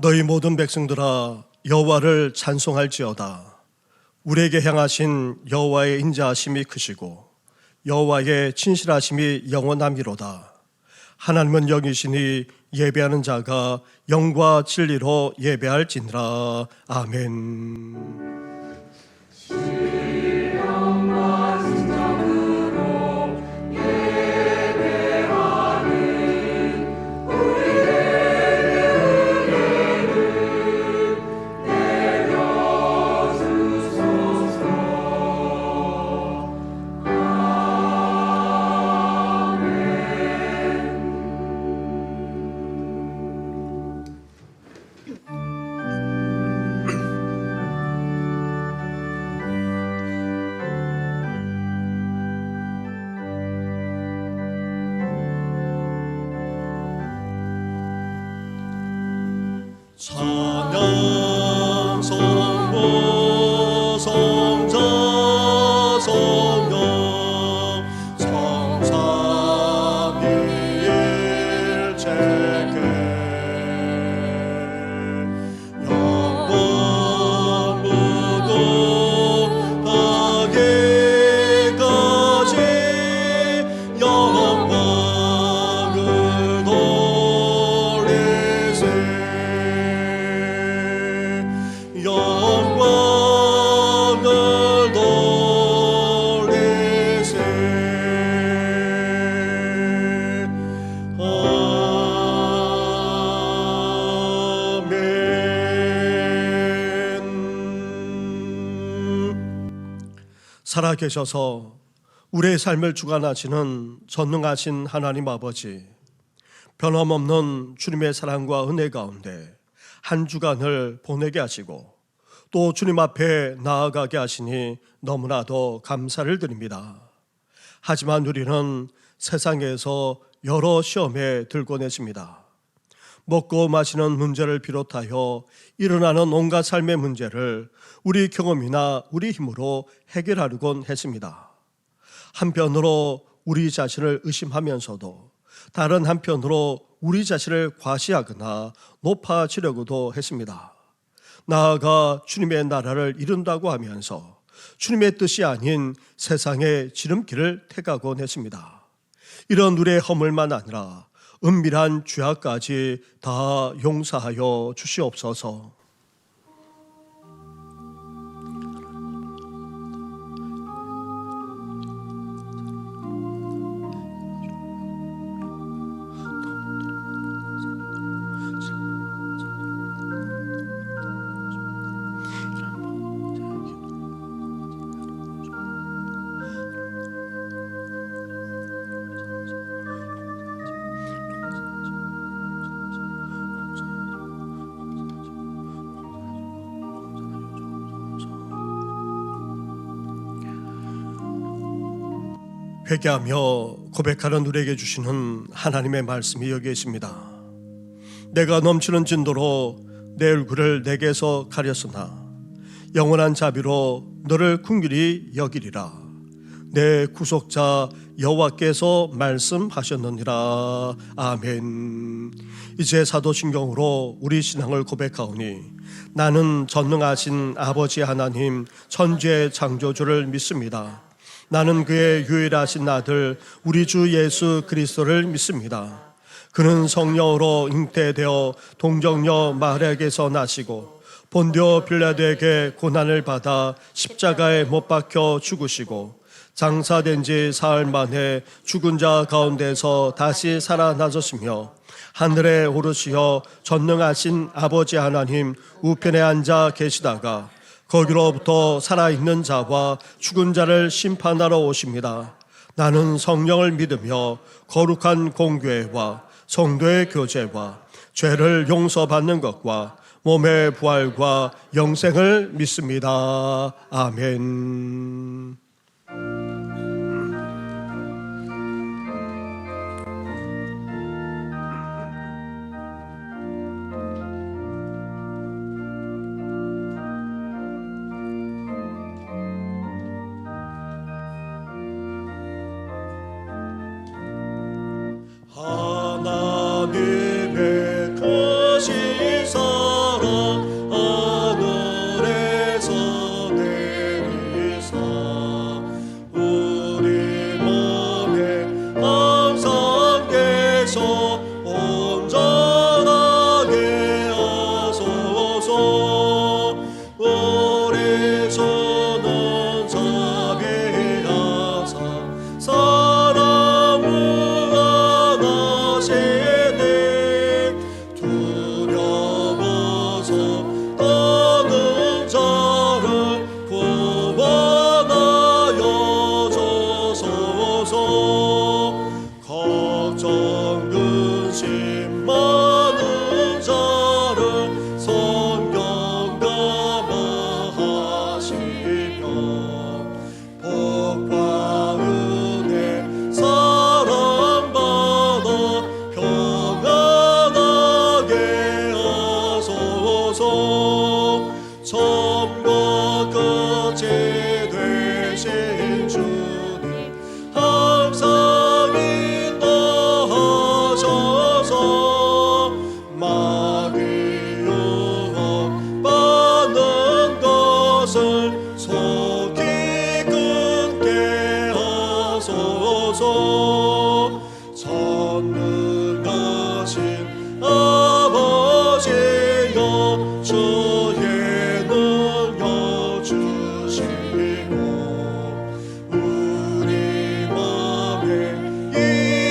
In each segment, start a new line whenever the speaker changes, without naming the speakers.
너희 모든 백성들아 여호와를 찬송할지어다. 우리에게 향하신 여호와의 인자하심이 크시고 여호와의 친실하심이 영원함이로다. 하나님은 영이시니 예배하는 자가 영과 진리로 예배할지니라. 아멘. 찬양 성모 성자 성령 성삼위일체계 영원 무궁하게까지 영광을 돌리세. 영광을 돌리세. 아멘. 살아계셔서 우리의 삶을 주관하시는 전능하신 하나님 아버지, 변함없는 주님의 사랑과 은혜 가운데 한 주간을 보내게 하시고 또 주님 앞에 나아가게 하시니 너무나도 감사를 드립니다. 하지만 우리는 세상에서 여러 시험에 들고 내십니다. 먹고 마시는 문제를 비롯하여 일어나는 온갖 삶의 문제를 우리 경험이나 우리 힘으로 해결하려곤 했습니다. 한편으로 우리 자신을 의심하면서도 다른 한편으로 우리 자신을 과시하거나 높아지려고도 했습니다. 나아가 주님의 나라를 이룬다고 하면서 주님의 뜻이 아닌 세상의 지름길을 택하곤 했습니다. 이런 우리의 허물만 아니라 은밀한 죄악까지 다 용서하여 주시옵소서. 회개하며 고백하는 우리에게 주시는 하나님의 말씀이 여기에 있습니다. 내가 넘치는 진도로 내 얼굴을 내게서 가렸으나 영원한 자비로 너를 긍휼히 여기리라. 내 구속자 여호와께서 말씀하셨느니라. 아멘. 이제 사도신경으로 우리 신앙을 고백하오니 나는 전능하신 아버지 하나님 천지의 창조주를 믿습니다. 나는 그의 유일하신 아들 우리 주 예수 그리스도를 믿습니다. 그는 성령으로 잉태되어 동정녀 마리아에게서 나시고 본디오 빌라도에게 고난을 받아 십자가에 못 박혀 죽으시고 장사된 지 사흘 만에 죽은 자 가운데서 다시 살아나셨으며 하늘에 오르시어 전능하신 아버지 하나님 우편에 앉아 계시다가 거기로부터 살아있는 자와 죽은 자를 심판하러 오십니다. 나는 성령을 믿으며 거룩한 공교회와 성도의 교제와 죄를 용서받는 것과 몸의 부활과 영생을 믿습니다. 아멘. 하나님의 크신 사랑 하소서. 처음과 끝이 되신 주님 항상 인도하셔서 마귀 유혹받는 것을 속히 끊게 하소서. 전능하신 아버지여 주의 능력 주시고 우리 맘에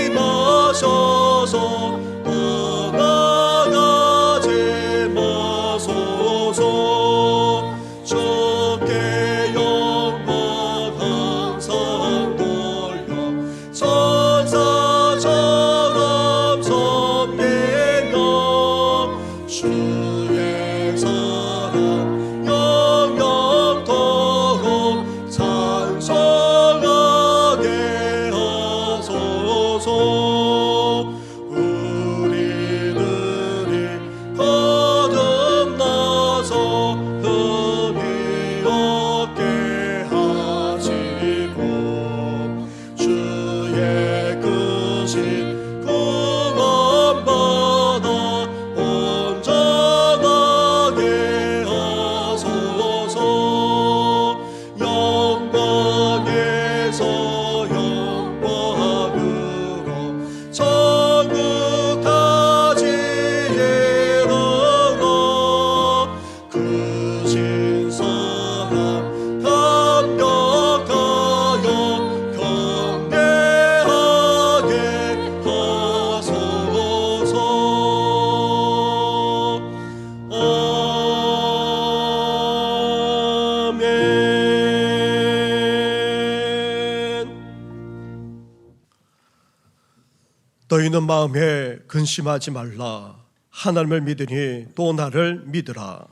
임하셔서 떠나가지 마소서. 주께 영광 항상 돌려 천사처럼 섬기며 주의 사랑 영영토록 찬송하게 하소서. 우리들이 거듭나서 흠이 없게 하시고 주의 크신 구원받아 온전하게 하소서. 영광에서 영광으로 천국까지 이르러 크신 사랑 감격하여 경배하게 하소서. 아멘. 너희는 마음에 근심하지 말라. 하나님을 믿으니 또 나를 믿으라.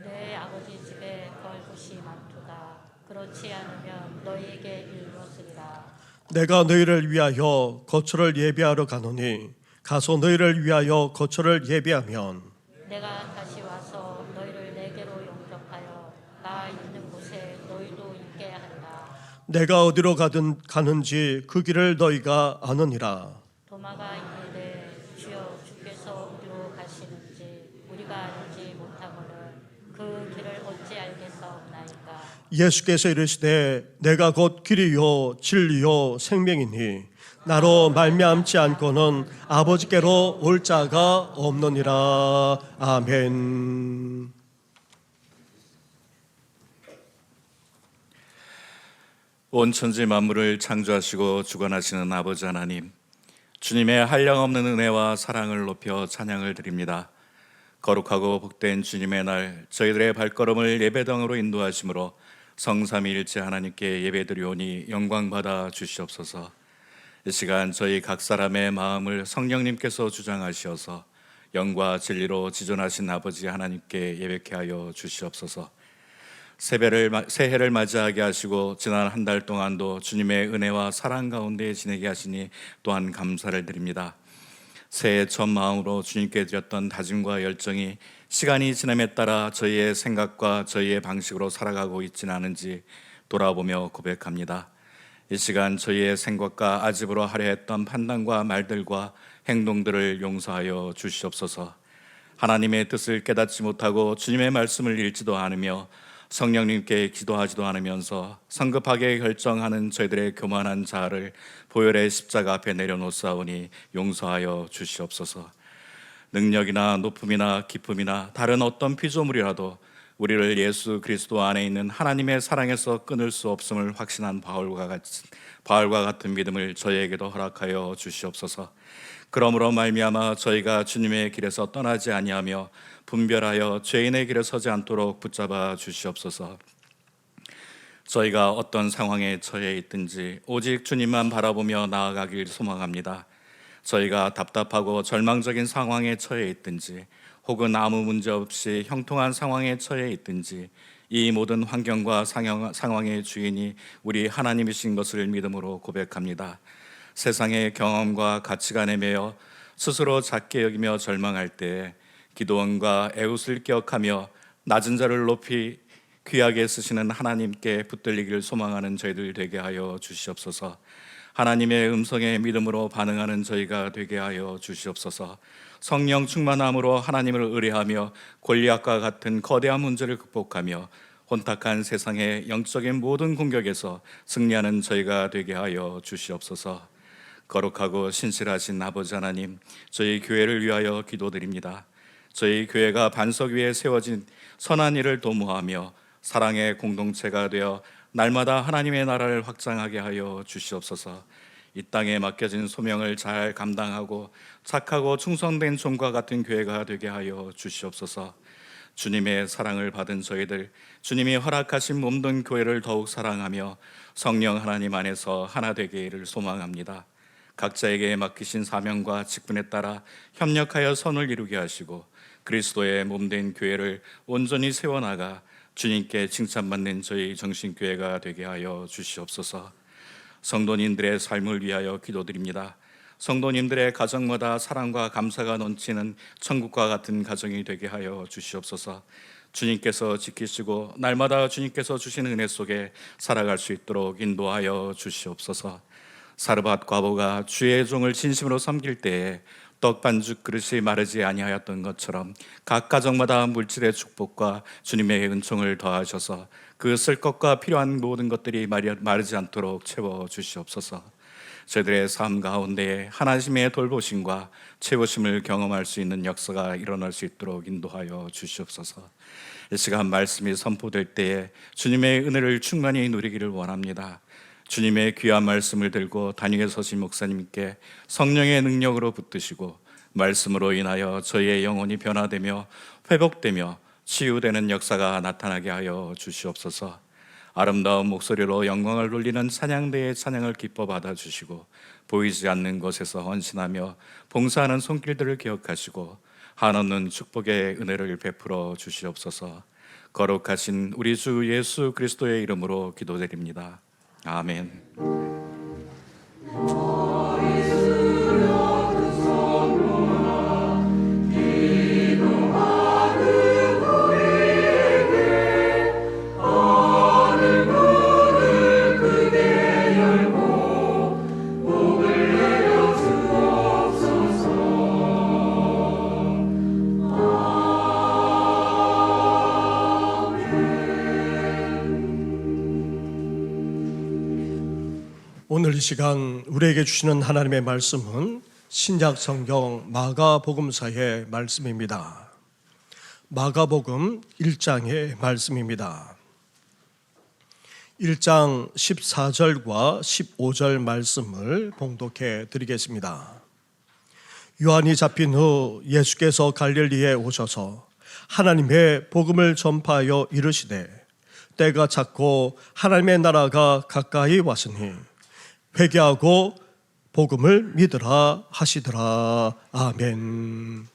내 아버지 집에 거할 곳이 많도다. 그렇지 않으면 너희에게 이르렀으리라.
내가 너희를 위하여 거처를 예비하러 가노니 가서 너희를 위하여 거처를 예비하면
내가 다시 와서 너희를 내게로 용접하여 나 있는 곳에 너희도 있게 한다.
내가 어디로 가는지 그 길을 너희가 아느니라.
도마가 이르되 주여 주께서 어디로 가시는지 우리가 알지 못하거늘 그 길을 어찌 알겠사옵나이까.
예수께서 이르시되 내가 곧 길이요 진리요 생명이니 나로 말미암지 않고는 아버지께로 올 자가 없느니라. 아멘.
온 천지 만물을 창조하시고 주관하시는 아버지 하나님, 주님의 한량없는 은혜와 사랑을 높여 찬양을 드립니다. 거룩하고 복된 주님의 날, 저희들의 발걸음을 예배당으로 인도하심으로 성삼위일체 하나님께 예배드리오니 영광받아 주시옵소서. 이 시간 저희 각 사람의 마음을 성령님께서 주장하시어서 영과 진리로 지존하신 아버지 하나님께 예배케 하여 주시옵소서. 새해를 맞이하게 하시고 지난 한 달 동안도 주님의 은혜와 사랑 가운데 지내게 하시니 또한 감사를 드립니다. 새해 첫 마음으로 주님께 드렸던 다짐과 열정이 시간이 지남에 따라 저희의 생각과 저희의 방식으로 살아가고 있지는 않은지 돌아보며 고백합니다. 이 시간 저희의 생각과 아집으로 하려 했던 판단과 말들과 행동들을 용서하여 주시옵소서. 하나님의 뜻을 깨닫지 못하고 주님의 말씀을 읽지도 않으며 성령님께 기도하지도 않으면서 성급하게 결정하는 저희들의 교만한 자아를 보혈의 십자가 앞에 내려놓사오니 용서하여 주시옵소서. 능력이나 높음이나 기쁨이나 다른 어떤 피조물이라도 우리를 예수 그리스도 안에 있는 하나님의 사랑에서 끊을 수 없음을 확신한 바울과 같은 믿음을 저희에게도 허락하여 주시옵소서. 그러므로 말미암아 저희가 주님의 길에서 떠나지 아니하며 분별하여 죄인의 길에 서지 않도록 붙잡아 주시옵소서. 저희가 어떤 상황에 처해 있든지 오직 주님만 바라보며 나아가길 소망합니다. 저희가 답답하고 절망적인 상황에 처해 있든지 혹은 아무 문제 없이 형통한 상황에 처해 있든지 이 모든 환경과 상황의 주인이 우리 하나님이신 것을 믿음으로 고백합니다. 세상의 경험과 가치관에 매여 스스로 작게 여기며 절망할 때 기도원과 에웃을 기억하며 낮은 자를 높이 귀하게 쓰시는 하나님께 붙들리기를 소망하는 저희들 되게 하여 주시옵소서. 하나님의 음성에 믿음으로 반응하는 저희가 되게 하여 주시옵소서. 성령 충만함으로 하나님을 의뢰하며 골리앗과 같은 거대한 문제를 극복하며 혼탁한 세상의 영적인 모든 공격에서 승리하는 저희가 되게 하여 주시옵소서. 거룩하고 신실하신 아버지 하나님, 저희 교회를 위하여 기도드립니다. 저희 교회가 반석 위에 세워진 선한 일을 도모하며 사랑의 공동체가 되어 날마다 하나님의 나라를 확장하게 하여 주시옵소서. 이 땅에 맡겨진 소명을 잘 감당하고 착하고 충성된 종과 같은 교회가 되게 하여 주시옵소서. 주님의 사랑을 받은 저희들, 주님이 허락하신 몸된 교회를 더욱 사랑하며 성령 하나님 안에서 하나 되기를 소망합니다. 각자에게 맡기신 사명과 직분에 따라 협력하여 선을 이루게 하시고 그리스도의 몸된 교회를 온전히 세워나가 주님께 칭찬받는 저희 정신교회가 되게 하여 주시옵소서. 성도님들의 삶을 위하여 기도드립니다. 성도님들의 가정마다 사랑과 감사가 넘치는 천국과 같은 가정이 되게 하여 주시옵소서. 주님께서 지키시고 날마다 주님께서 주시는 은혜 속에 살아갈 수 있도록 인도하여 주시옵소서. 사르밧 과부가 주의 종을 진심으로 섬길 때에 떡 반죽 그릇이 마르지 아니하였던 것처럼 각 가정마다 물질의 축복과 주님의 은총을 더하셔서 그 쓸 것과 필요한 모든 것들이 마르지 않도록 채워 주시옵소서. 저희들의 삶 가운데 하나님의 돌보심과 채우심을 경험할 수 있는 역사가 일어날 수 있도록 인도하여 주시옵소서. 이 시간 말씀이 선포될 때에 주님의 은혜를 충만히 누리기를 원합니다. 주님의 귀한 말씀을 들고 단위에 서신 목사님께 성령의 능력으로 붙드시고 말씀으로 인하여 저희의 영혼이 변화되며 회복되며 치유되는 역사가 나타나게 하여 주시옵소서. 아름다운 목소리로 영광을 돌리는 찬양대의 찬양을 기뻐 받아주시고 보이지 않는 곳에서 헌신하며 봉사하는 손길들을 기억하시고 한없는 축복의 은혜를 베풀어 주시옵소서. 거룩하신 우리 주 예수 그리스도의 이름으로 기도드립니다. 아멘.
오늘 이 시간 우리에게 주시는 하나님의 말씀은 신약 성경 마가복음서의 말씀입니다. 마가복음 1장의 말씀입니다. 1장 14절과 15절 말씀을 봉독해 드리겠습니다. 요한이 잡힌 후 예수께서 갈릴리에 오셔서 하나님의 복음을 전파하여 이르시되 때가 찼고 하나님의 나라가 가까이 왔으니 회개하고 복음을 믿으라 하시더라. 아멘.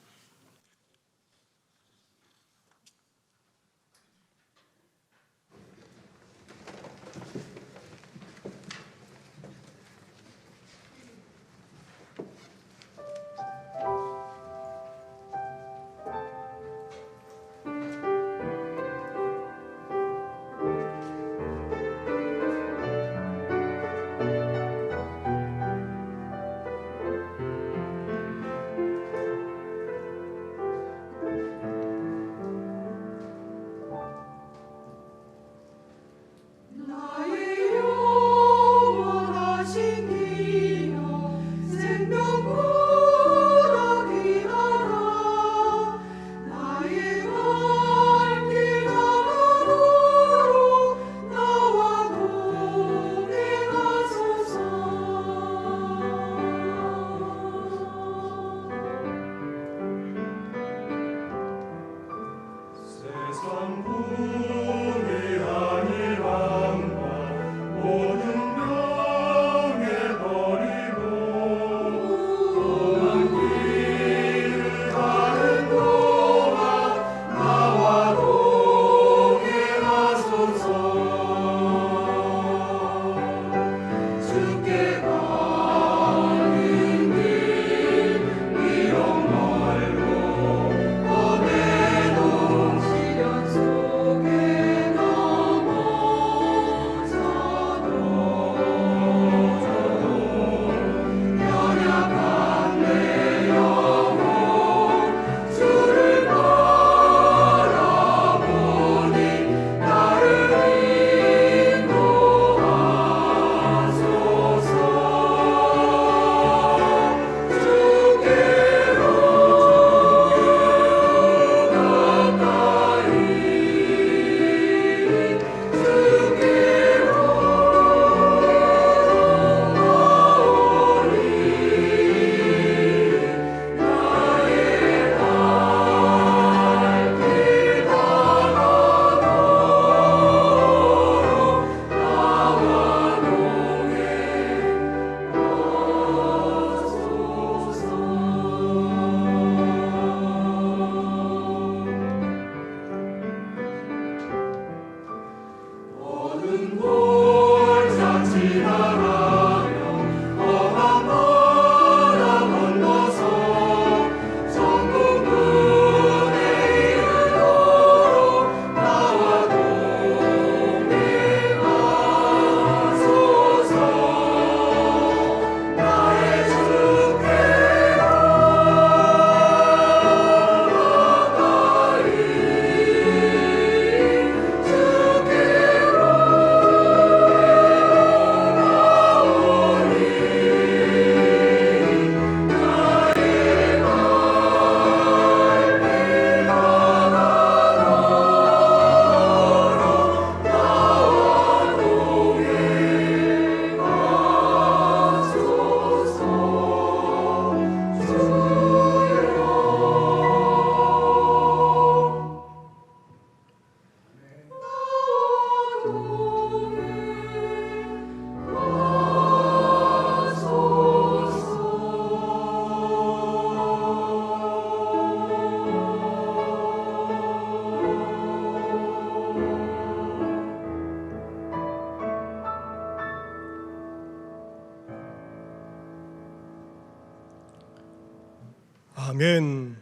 아멘.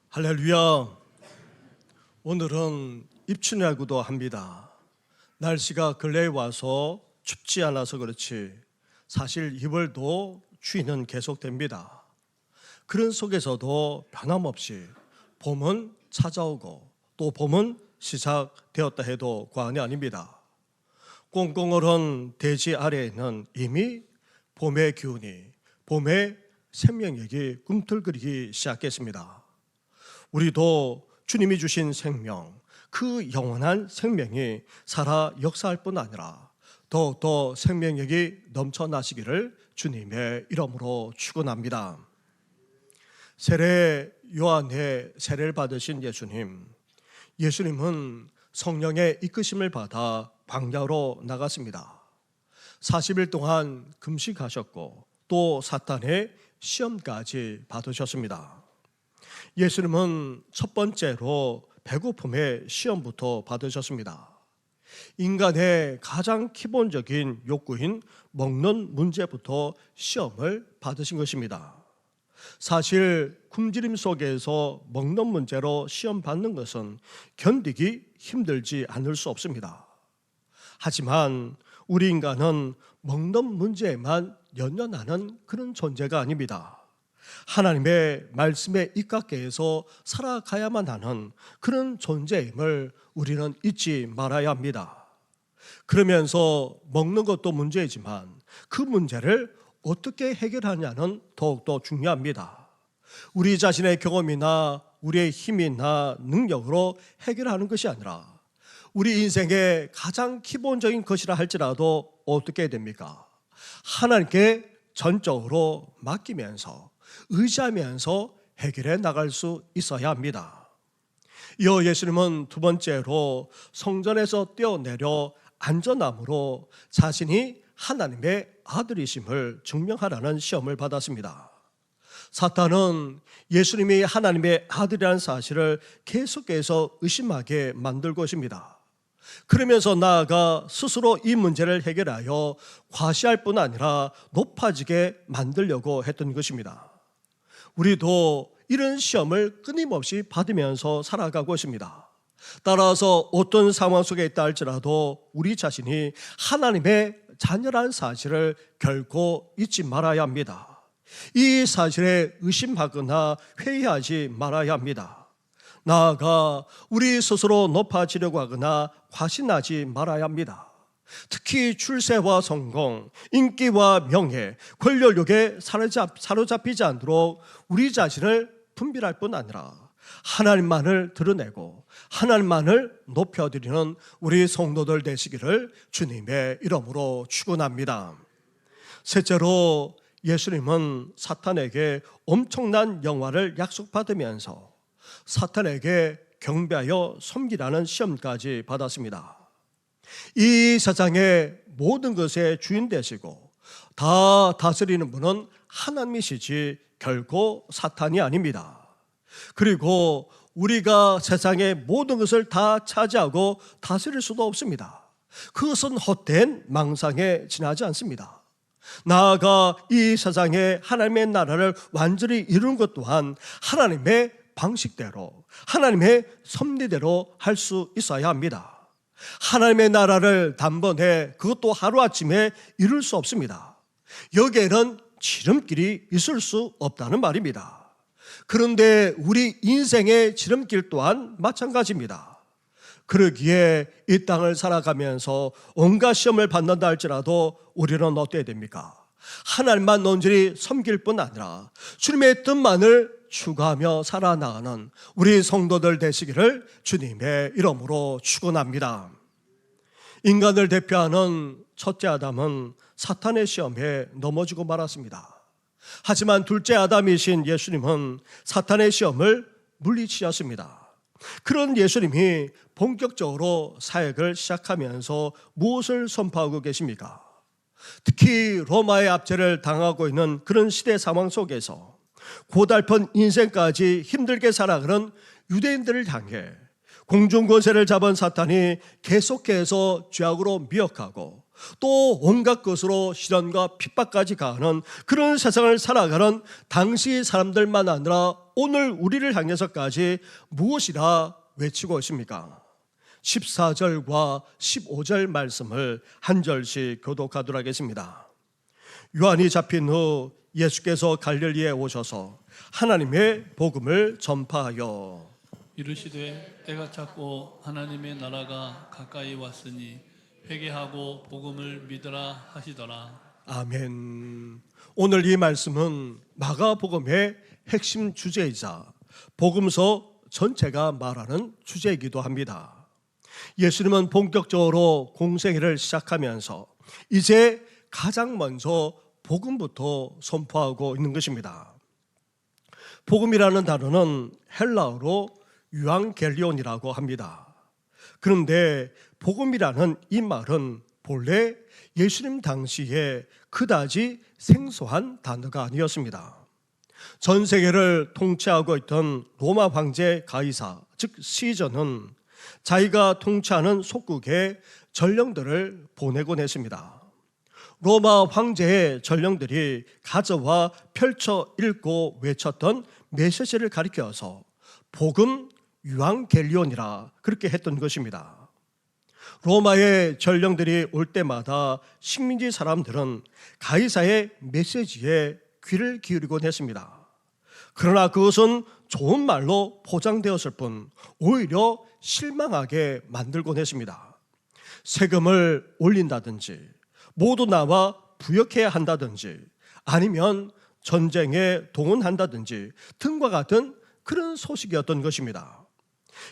할렐루야. 오늘은 입춘이라고도 합니다. 날씨가 근래에 와서 춥지 않아서 그렇지 사실 2월도 추위는 계속됩니다. 그런 속에서도 변함없이 봄은 찾아오고 또 봄은 시작되었다 해도 과언이 아닙니다. 꽁꽁 얼은 대지 아래에는 이미 봄의 기운이, 봄의 생명력이 꿈틀거리기 시작했습니다. 우리도 주님이 주신 생명, 그 영원한 생명이 살아 역사할 뿐 아니라 더욱더 생명력이 넘쳐나시기를 주님의 이름으로 축원합니다. 세례 요한의 세례를 받으신 예수님은 성령의 이끄심을 받아 광야로 나갔습니다. 40일 동안 금식하셨고 또 사탄의 시험까지 받으셨습니다. 예수님은 첫 번째로 배고픔의 시험부터 받으셨습니다. 인간의 가장 기본적인 욕구인 먹는 문제부터 시험을 받으신 것입니다. 사실 굶주림 속에서 먹는 문제로 시험 받는 것은 견디기 힘들지 않을 수 없습니다. 하지만 우리 인간은 먹는 문제에만 연연하는 그런 존재가 아닙니다. 하나님의 말씀에 입각해서 살아가야만 하는 그런 존재임을 우리는 잊지 말아야 합니다. 그러면서 먹는 것도 문제이지만 그 문제를 어떻게 해결하냐는 더욱더 중요합니다. 우리 자신의 경험이나 우리의 힘이나 능력으로 해결하는 것이 아니라 우리 인생의 가장 기본적인 것이라 할지라도 어떻게 해야 됩니까? 하나님께 전적으로 맡기면서 의지하면서 해결해 나갈 수 있어야 합니다. 이어 예수님은 두 번째로 성전에서 뛰어내려 안전함으로 자신이 하나님의 아들이심을 증명하라는 시험을 받았습니다. 사탄은 예수님이 하나님의 아들이라는 사실을 계속해서 의심하게 만들 것입니다. 그러면서 나아가 스스로 이 문제를 해결하여 과시할 뿐 아니라 높아지게 만들려고 했던 것입니다. 우리도 이런 시험을 끊임없이 받으면서 살아가고 있습니다. 따라서 어떤 상황 속에 있다 할지라도 우리 자신이 하나님의 자녀라는 사실을 결코 잊지 말아야 합니다. 이 사실에 의심하거나 회의하지 말아야 합니다. 나아가 우리 스스로 높아지려고 하거나 과신하지 말아야 합니다. 특히 출세와 성공, 인기와 명예, 권력욕에 사로잡히지 않도록 우리 자신을 분별할 뿐 아니라 하나님만을 드러내고 하나님만을 높여드리는 우리 성도들 되시기를 주님의 이름으로 축원합니다. 셋째로 예수님은 사탄에게 엄청난 영화를 약속받으면서 사탄에게 경배하여 섬기라는 시험까지 받았습니다. 이 세상의 모든 것의 주인 되시고 다 다스리는 분은 하나님이시지 결코 사탄이 아닙니다. 그리고 우리가 세상의 모든 것을 다 차지하고 다스릴 수도 없습니다. 그것은 헛된 망상에 지나지 않습니다. 나아가 이 세상에 하나님의 나라를 완전히 이루는 것 또한 하나님의 방식대로 하나님의 섭리대로 할 수 있어야 합니다. 하나님의 나라를 단번에 그것도 하루아침에 이룰 수 없습니다. 여기에는 지름길이 있을 수 없다는 말입니다. 그런데 우리 인생의 지름길 또한 마찬가지입니다. 그러기에 이 땅을 살아가면서 온갖 시험을 받는다 할지라도 우리는 어때야 됩니까? 하나님만 온전히 섬길 뿐 아니라 주님의 뜻만을 추구하며 살아나가는 우리 성도들 되시기를 주님의 이름으로 축원합니다. 인간을 대표하는 첫째 아담은 사탄의 시험에 넘어지고 말았습니다. 하지만 둘째 아담이신 예수님은 사탄의 시험을 물리치셨습니다. 그런 예수님이 본격적으로 사역을 시작하면서 무엇을 선포하고 계십니까? 특히 로마의 압제를 당하고 있는 그런 시대 상황 속에서 고달픈 인생까지 힘들게 살아가는 유대인들을 향해 공중권세를 잡은 사탄이 계속해서 죄악으로 미혹하고 또 온갖 것으로 시련과 핍박까지 가하는 그런 세상을 살아가는 당시 사람들만 아니라 오늘 우리를 향해서까지 무엇이라 외치고 있습니까? 14절과 15절 말씀을 한 절씩 교독하도록 하겠습니다. 요한이 잡힌 후 예수께서 갈릴리에 오셔서 하나님의 복음을 전파하여
이르시되 때가 찼고 하나님의 나라가 가까이 왔으니 회개하고 복음을 믿으라 하시더라.
아멘. 오늘 이 말씀은 마가복음의 핵심 주제이자 복음서 전체가 말하는 주제이기도 합니다. 예수님은 본격적으로 공생애를 시작하면서 이제 가장 먼저 복음부터 선포하고 있는 것입니다. 복음이라는 단어는 헬라어로 유앙겔리온이라고 합니다. 그런데 복음이라는 이 말은 본래 예수님 당시에 그다지 생소한 단어가 아니었습니다. 전 세계를 통치하고 있던 로마 황제 가이사, 즉 시저는 자기가 통치하는 속국에 전령들을 보내곤 했습니다. 로마 황제의 전령들이 가져와 펼쳐 읽고 외쳤던 메시지를 가리켜서 복음 유앙겔리온이라 그렇게 했던 것입니다. 로마의 전령들이 올 때마다 식민지 사람들은 가이사의 메시지에 귀를 기울이곤 했습니다. 그러나 그것은 좋은 말로 포장되었을 뿐 오히려 실망하게 만들곤 했습니다. 세금을 올린다든지 모두 나와 부역해야 한다든지 아니면 전쟁에 동원한다든지 등과 같은 그런 소식이었던 것입니다.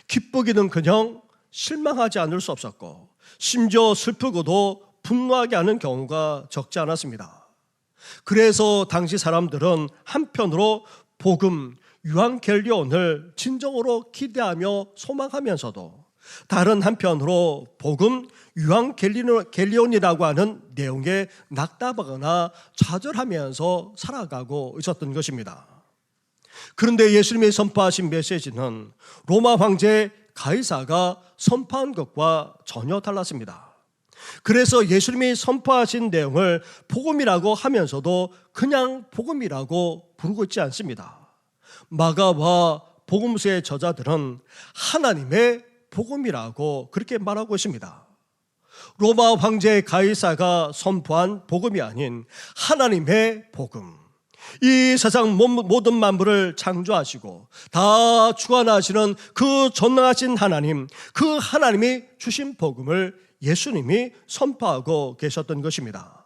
기쁘기는 그냥 실망하지 않을 수 없었고 심지어 슬프고도 분노하게 하는 경우가 적지 않았습니다. 그래서 당시 사람들은 한편으로 복음 유앙겔리온을 진정으로 기대하며 소망하면서도 다른 한편으로 복음 유앙겔리온이라고 하는 내용에 낙담하거나 좌절하면서 살아가고 있었던 것입니다. 그런데 예수님이 선포하신 메시지는 로마 황제 가이사가 선포한 것과 전혀 달랐습니다. 그래서 예수님이 선포하신 내용을 복음이라고 하면서도 그냥 복음이라고 부르고 있지 않습니다. 마가와 복음서의 저자들은 하나님의 복음이라고 그렇게 말하고 있습니다. 로마 황제 가이사가 선포한 복음이 아닌 하나님의 복음, 이 세상 모든 만물을 창조하시고 다 주관하시는 그 전능하신 하나님, 그 하나님이 주신 복음을 예수님이 선포하고 계셨던 것입니다.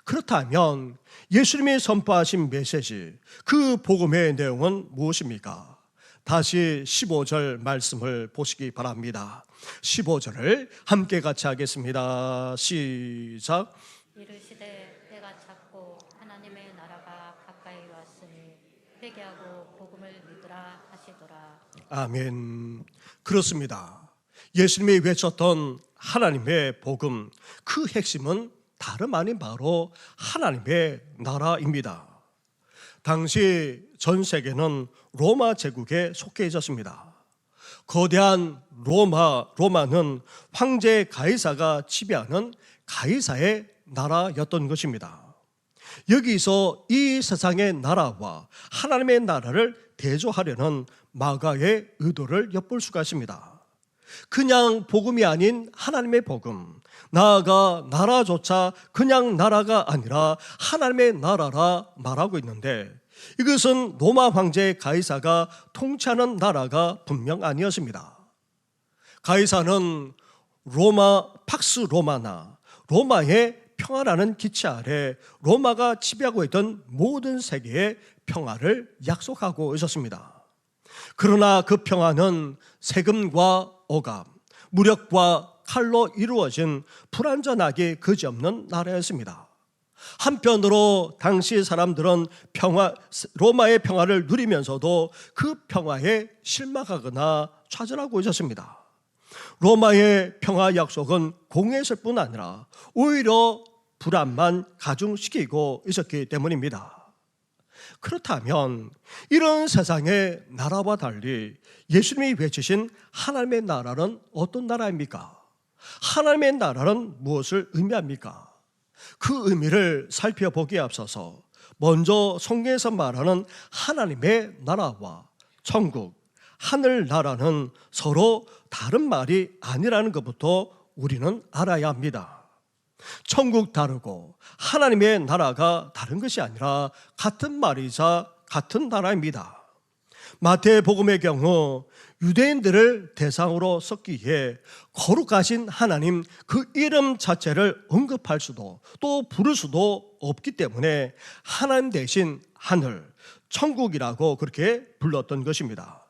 그렇다면 예수님이 선포하신 메시지, 그 복음의 내용은 무엇입니까? 다시 15절 말씀을 보시기 바랍니다. 15절을 함께 같이 하겠습니다. 시작.
이르시되 때가 찼고 하나님의 나라가 가까이 왔으니 회개하고 복음을 믿으라 하시더라.
아멘. 그렇습니다. 예수님이 외쳤던 하나님의 복음, 그 핵심은 다름 아닌 바로 하나님의 나라입니다. 당시 전 세계는 로마 제국에 속해 있었습니다. 거대한 로마는 황제 가이사가 지배하는 가이사의 나라였던 것입니다. 여기서 이 세상의 나라와 하나님의 나라를 대조하려는 마가의 의도를 엿볼 수가 있습니다. 그냥 복음이 아닌 하나님의 복음, 나아가 나라조차 그냥 나라가 아니라 하나님의 나라라 말하고 있는데 이것은 로마 황제 가이사가 통치하는 나라가 분명 아니었습니다. 가이사는 로마 팍스 로마나 로마의 평화라는 기치 아래 로마가 지배하고 있던 모든 세계의 평화를 약속하고 있었습니다. 그러나 그 평화는 세금과 억압, 무력과 칼로 이루어진 불완전하기 그지없는 나라였습니다. 한편으로 당시 사람들은 로마의 평화를 누리면서도 그 평화에 실망하거나 좌절하고 있었습니다. 로마의 평화 약속은 공허했을 뿐 아니라 오히려 불안만 가중시키고 있었기 때문입니다. 그렇다면 이런 세상의 나라와 달리 예수님이 외치신 하나님의 나라는 어떤 나라입니까? 하나님의 나라는 무엇을 의미합니까? 그 의미를 살펴보기에 앞서서 먼저 성경에서 말하는 하나님의 나라와 천국, 하늘나라는 서로 다른 말이 아니라는 것부터 우리는 알아야 합니다. 천국 다르고 하나님의 나라가 다른 것이 아니라 같은 말이자 같은 나라입니다. 마태복음의 경우 유대인들을 대상으로 썼기에 거룩하신 하나님 그 이름 자체를 언급할 수도 또 부를 수도 없기 때문에 하나님 대신 하늘, 천국이라고 그렇게 불렀던 것입니다.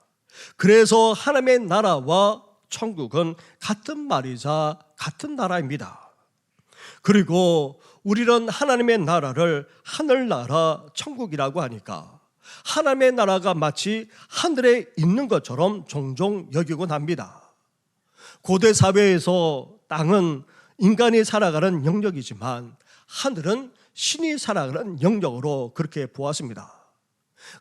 그래서 하나님의 나라와 천국은 같은 말이자 같은 나라입니다. 그리고 우리는 하나님의 나라를 하늘나라, 천국이라고 하니까 하나님의 나라가 마치 하늘에 있는 것처럼 종종 여기곤 합니다. 고대 사회에서 땅은 인간이 살아가는 영역이지만 하늘은 신이 살아가는 영역으로 그렇게 보았습니다.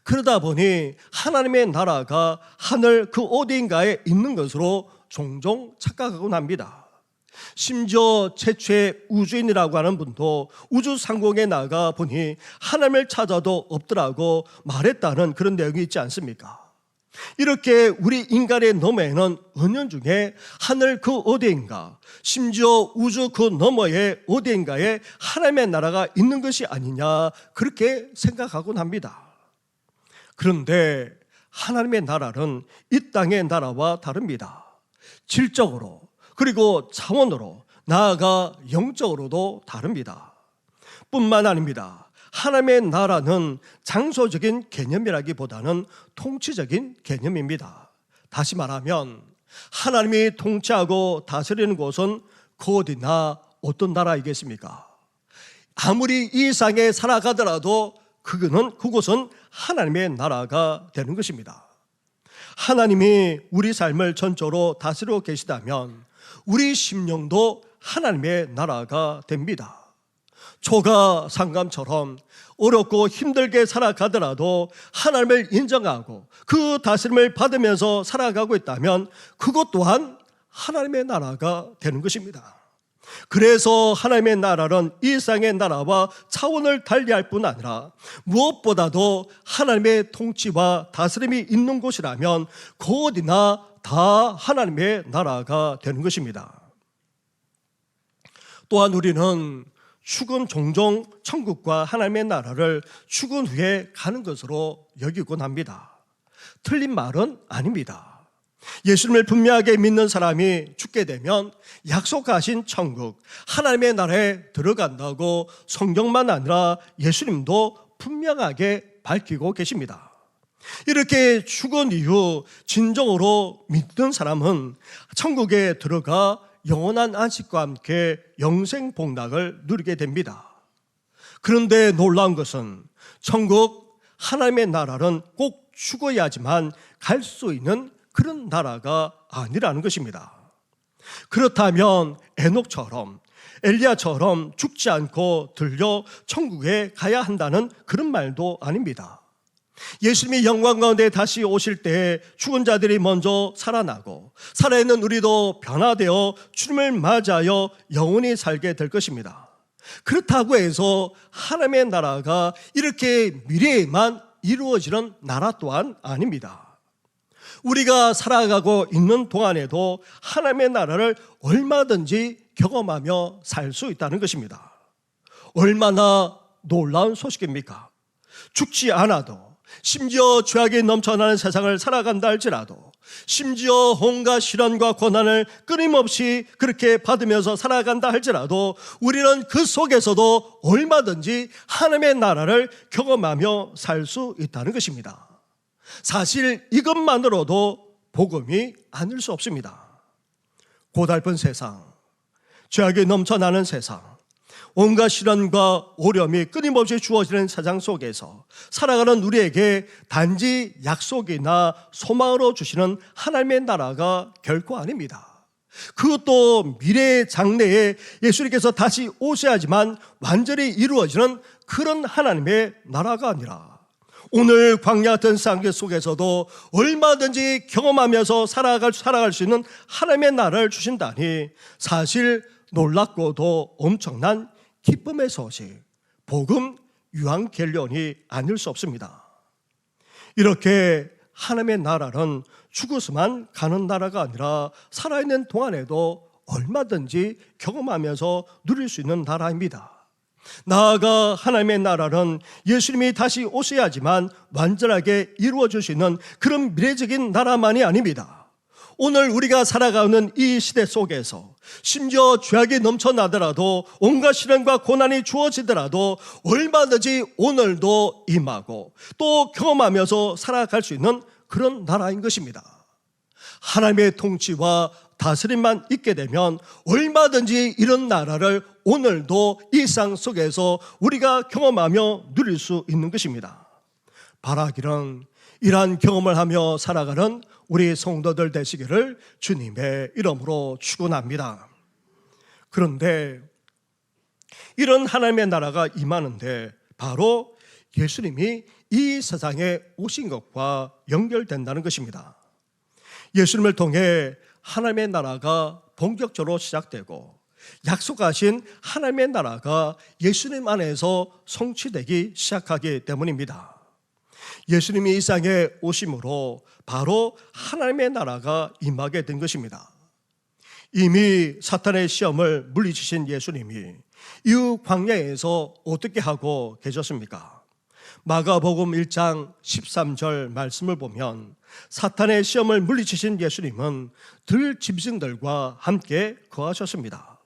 그러다 보니 하나님의 나라가 하늘 그 어디인가에 있는 것으로 종종 착각하곤 합니다. 심지어 최초의 우주인이라고 하는 분도 우주상공에 나가 보니 하나님을 찾아도 없더라고 말했다는 그런 내용이 있지 않습니까? 이렇게 우리 인간의 너머에는 은연중에 하늘 그 어디인가, 심지어 우주 그 너머에 어디인가에 하나님의 나라가 있는 것이 아니냐 그렇게 생각하곤 합니다. 그런데 하나님의 나라는 이 땅의 나라와 다릅니다. 질적으로 그리고 차원으로 나아가 영적으로도 다릅니다. 뿐만 아닙니다. 하나님의 나라는 장소적인 개념이라기보다는 통치적인 개념입니다. 다시 말하면 하나님이 통치하고 다스리는 곳은 그 어디나 어떤 나라이겠습니까? 아무리 이 세상에 살아가더라도 그곳은 하나님의 나라가 되는 것입니다. 하나님이 우리 삶을 전적으로 다스리고 계시다면 우리 심령도 하나님의 나라가 됩니다. 초가 상감처럼 어렵고 힘들게 살아가더라도 하나님을 인정하고 그 다스림을 받으면서 살아가고 있다면 그것 또한 하나님의 나라가 되는 것입니다. 그래서 하나님의 나라는 이 세상의 나라와 차원을 달리할 뿐 아니라 무엇보다도 하나님의 통치와 다스림이 있는 곳이라면 그 어디나 다 하나님의 나라가 되는 것입니다. 또한 우리는 죽은 종종 천국과 하나님의 나라를 죽은 후에 가는 것으로 여기곤 합니다. 틀린 말은 아닙니다. 예수님을 분명하게 믿는 사람이 죽게 되면 약속하신 천국, 하나님의 나라에 들어간다고 성경만 아니라 예수님도 분명하게 밝히고 계십니다. 이렇게 죽은 이후 진정으로 믿는 사람은 천국에 들어가 영원한 안식과 함께 영생 복락을 누리게 됩니다. 그런데 놀라운 것은 천국 하나님의 나라는 꼭 죽어야지만 갈 수 있는 그런 나라가 아니라는 것입니다. 그렇다면 에녹처럼 엘리야처럼 죽지 않고 들려 천국에 가야 한다는 그런 말도 아닙니다. 예수님이 영광 가운데 다시 오실 때 죽은 자들이 먼저 살아나고 살아있는 우리도 변화되어 주님을 맞이하여 영원히 살게 될 것입니다. 그렇다고 해서 하나님의 나라가 이렇게 미래에만 이루어지는 나라 또한 아닙니다. 우리가 살아가고 있는 동안에도 하나님의 나라를 얼마든지 경험하며 살 수 있다는 것입니다. 얼마나 놀라운 소식입니까? 죽지 않아도, 심지어 죄악이 넘쳐나는 세상을 살아간다 할지라도, 심지어 온갖 시련과 고난을 끊임없이 그렇게 받으면서 살아간다 할지라도 우리는 그 속에서도 얼마든지 하나님의 나라를 경험하며 살 수 있다는 것입니다. 사실 이것만으로도 복음이 아닐 수 없습니다. 고달픈 세상, 죄악이 넘쳐나는 세상, 온갖 시련과 어려움이 끊임없이 주어지는 세상 속에서 살아가는 우리에게 단지 약속이나 소망으로 주시는 하나님의 나라가 결코 아닙니다. 그것도 미래의 장래에 예수님께서 다시 오셔야지만 완전히 이루어지는 그런 하나님의 나라가 아니라 오늘 광야 같은 상계 속에서도 얼마든지 경험하면서 살아갈 수 있는 하나님의 나라를 주신다니 사실 놀랍고도 엄청난 기쁨의 소식, 복음 유한결론이 아닐 수 없습니다. 이렇게 하나님의 나라는 죽어서만 가는 나라가 아니라 살아있는 동안에도 얼마든지 경험하면서 누릴 수 있는 나라입니다. 나아가 하나님의 나라는 예수님이 다시 오셔야지만 완전하게 이루어질 수 있는 그런 미래적인 나라만이 아닙니다. 오늘 우리가 살아가는 이 시대 속에서 심지어 죄악이 넘쳐나더라도 온갖 시련과 고난이 주어지더라도 얼마든지 오늘도 임하고 또 경험하면서 살아갈 수 있는 그런 나라인 것입니다. 하나님의 통치와 다스림만 있게 되면 얼마든지 이런 나라를 오늘도 일상 속에서 우리가 경험하며 누릴 수 있는 것입니다. 바라기는 이러한 경험을 하며 살아가는 우리 성도들 되시기를 주님의 이름으로 축원합니다. 그런데 이런 하나님의 나라가 임하는데 바로 예수님이 이 세상에 오신 것과 연결된다는 것입니다. 예수님을 통해 하나님의 나라가 본격적으로 시작되고 약속하신 하나님의 나라가 예수님 안에서 성취되기 시작하기 때문입니다. 예수님이 이 세상에 오심으로 바로 하나님의 나라가 임하게 된 것입니다. 이미 사탄의 시험을 물리치신 예수님이 이후 광야에서 어떻게 하고 계셨습니까? 마가복음 1장 13절 말씀을 보면 사탄의 시험을 물리치신 예수님은 들짐승들과 함께 거하셨습니다.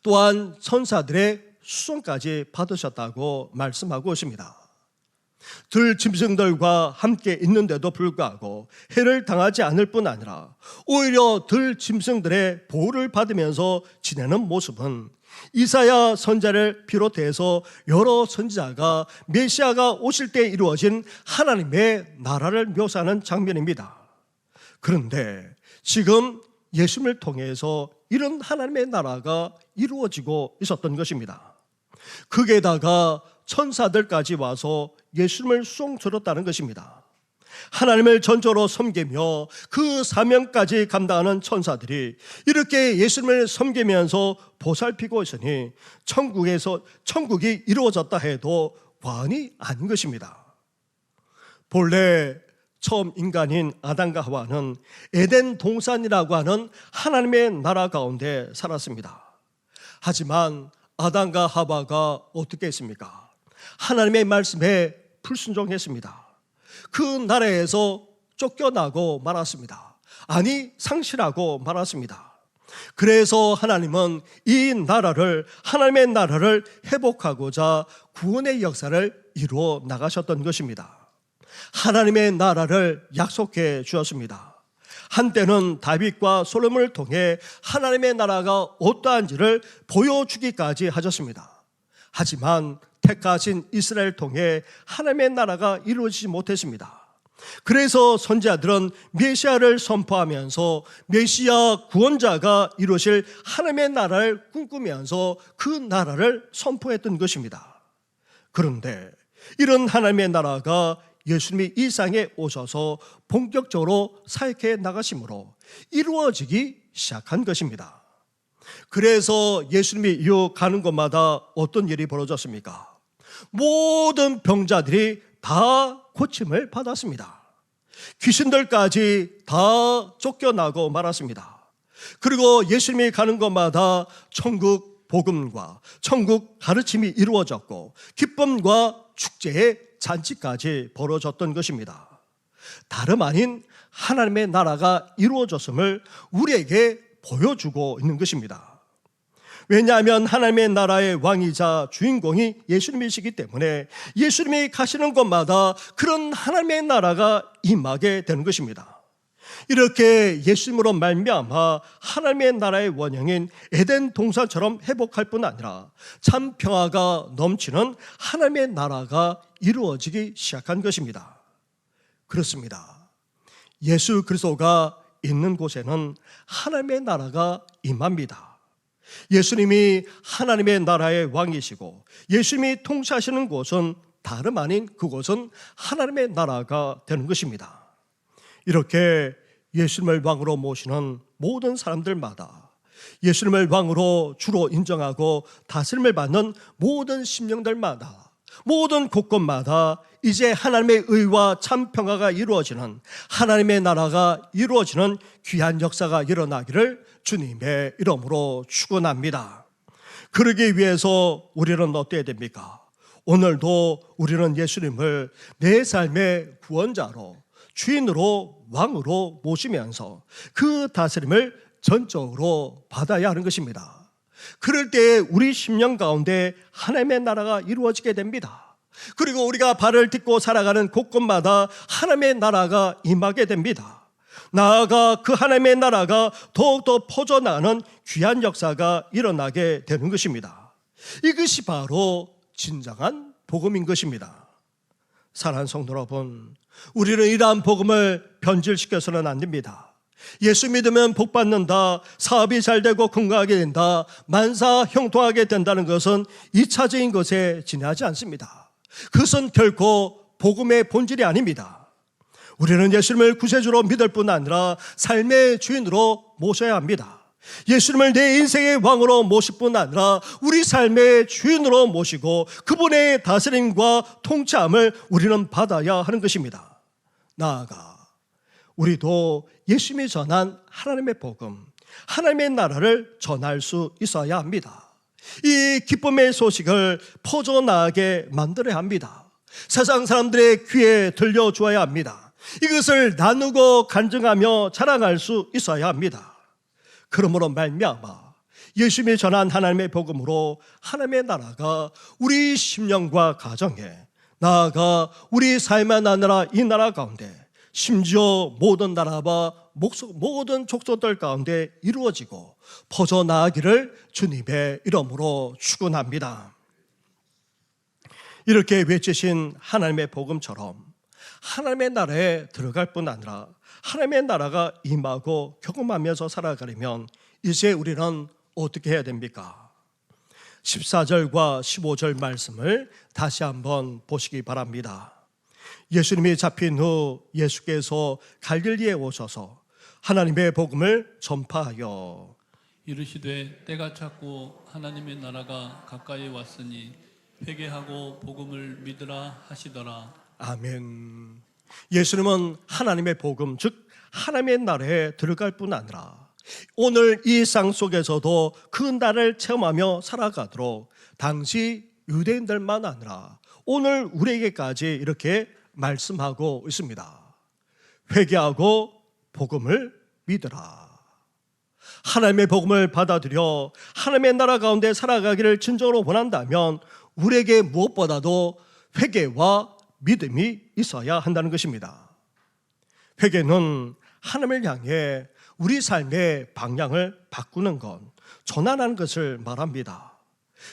또한 천사들의 수송까지 받으셨다고 말씀하고 있습니다. 들짐승들과 함께 있는데도 불구하고 해를 당하지 않을 뿐 아니라 오히려 들짐승들의 보호를 받으면서 지내는 모습은 이사야 선지자를 비롯해서 여러 선지자가 메시아가 오실 때 이루어진 하나님의 나라를 묘사하는 장면입니다. 그런데 지금 예수님을 통해서 이런 하나님의 나라가 이루어지고 있었던 것입니다. 거기에다가 천사들까지 와서 예수님을 수송 들었다는 것입니다. 하나님을 전적으로 섬기며 그 사명까지 감당하는 천사들이 이렇게 예수님을 섬기면서 보살피고 있으니 천국이 이루어졌다 해도 과언이 아닌 것입니다. 본래 처음 인간인 아담과 하와는 에덴 동산이라고 하는 하나님의 나라 가운데 살았습니다. 하지만 아담과 하와가 어떻게 했습니까? 하나님의 말씀에 불순종했습니다. 그 나라에서 쫓겨나고 말았습니다. 아니, 상실하고 말았습니다. 그래서 하나님은 이 나라를, 하나님의 나라를 회복하고자 구원의 역사를 이루어 나가셨던 것입니다. 하나님의 나라를 약속해 주었습니다. 한때는 다윗과 솔로몬을 통해 하나님의 나라가 어떠한지를 보여주기까지 하셨습니다. 하지만 택하신 이스라엘을 통해 하나님의 나라가 이루어지지 못했습니다. 그래서 선지자들은 메시아를 선포하면서 메시아 구원자가 이루실 하나님의 나라를 꿈꾸면서 그 나라를 선포했던 것입니다. 그런데 이런 하나님의 나라가 예수님이 이 세상에 오셔서 본격적으로 사역해 나가심으로 이루어지기 시작한 것입니다. 그래서 예수님이 이후 가는 곳마다 어떤 일이 벌어졌습니까? 모든 병자들이 다 고침을 받았습니다. 귀신들까지 다 쫓겨나고 말았습니다. 그리고 예수님이 가는 곳마다 천국 복음과 천국 가르침이 이루어졌고 기쁨과 축제의 잔치까지 벌어졌던 것입니다. 다름 아닌 하나님의 나라가 이루어졌음을 우리에게 보여주고 있는 것입니다. 왜냐하면 하나님의 나라의 왕이자 주인공이 예수님이시기 때문에 예수님이 가시는 곳마다 그런 하나님의 나라가 임하게 되는 것입니다. 이렇게 예수님으로 말미암아 하나님의 나라의 원형인 에덴 동산처럼 회복할 뿐 아니라 참 평화가 넘치는 하나님의 나라가 이루어지기 시작한 것입니다. 그렇습니다. 예수 그리스도가 있는 곳에는 하나님의 나라가 임합니다. 예수님이 하나님의 나라의 왕이시고 예수님이 통치하시는 곳은 다름 아닌 그곳은 하나님의 나라가 되는 것입니다. 이렇게 예수님을 왕으로 모시는 모든 사람들마다, 예수님을 왕으로 주로 인정하고 다스림을 받는 모든 심령들마다, 모든 곳곳마다 이제 하나님의 의와 참 평화가 이루어지는, 하나님의 나라가 이루어지는 귀한 역사가 일어나기를 주님의 이름으로 축원합니다. 그러기 위해서 우리는 어때야 됩니까? 오늘도 우리는 예수님을 내 삶의 구원자로, 주인으로, 왕으로 모시면서 그 다스림을 전적으로 받아야 하는 것입니다. 그럴 때 우리 심령 가운데 하나님의 나라가 이루어지게 됩니다. 그리고 우리가 발을 딛고 살아가는 곳곳마다 하나님의 나라가 임하게 됩니다. 나아가 그 하나님의 나라가 더욱더 퍼져나가는 귀한 역사가 일어나게 되는 것입니다. 이것이 바로 진정한 복음인 것입니다. 사랑하는 성도 여러분, 우리는 이러한 복음을 변질시켜서는 안 됩니다. 예수 믿으면 복 받는다, 사업이 잘 되고 건강하게 된다, 만사 형통하게 된다는 것은 2차적인 것에 지나지 않습니다. 그것은 결코 복음의 본질이 아닙니다. 우리는 예수님을 구세주로 믿을 뿐 아니라 삶의 주인으로 모셔야 합니다. 예수님을 내 인생의 왕으로 모실 뿐 아니라 우리 삶의 주인으로 모시고 그분의 다스림과 통치함을 우리는 받아야 하는 것입니다. 나아가 우리도 예수님이 전한 하나님의 복음, 하나님의 나라를 전할 수 있어야 합니다. 이 기쁨의 소식을 퍼져나가게 만들어야 합니다. 세상 사람들의 귀에 들려주어야 합니다. 이것을 나누고 간증하며 자랑할 수 있어야 합니다. 그러므로 말미암아 예수님이 전한 하나님의 복음으로 하나님의 나라가 우리 심령과 가정에, 나아가 우리 삶의 나라, 이 나라 가운데, 심지어 모든 나라와 모든 족속들 가운데 이루어지고 퍼져나가기를 주님의 이름으로 축원합니다. 이렇게 외치신 하나님의 복음처럼 하나님의 나라에 들어갈 뿐 아니라 하나님의 나라가 임하고 경험하면서 살아가려면 이제 우리는 어떻게 해야 됩니까? 14절과 15절 말씀을 다시 한번 보시기 바랍니다. 예수님이 잡힌 후 예수께서 갈릴리에 오셔서 하나님의 복음을 전파하여
이르시되 때가 찼고 하나님의 나라가 가까이 왔으니 회개하고 복음을 믿으라 하시더라.
아멘. 예수님은 하나님의 복음, 즉 하나님의 나라에 들어갈 뿐 아니라 오늘 이 일상 속에서도 그 날을 체험하며 살아가도록 당시 유대인들만 아니라 오늘 우리에게까지 이렇게 말씀하고 있습니다. 회개하고 복음을 믿으라. 하나님의 복음을 받아들여 하나님의 나라 가운데 살아가기를 진정으로 원한다면 우리에게 무엇보다도 회개와 믿음이 있어야 한다는 것입니다. 회개는 하나님을 향해 우리 삶의 방향을 바꾸는 것, 전환하는 것을 말합니다.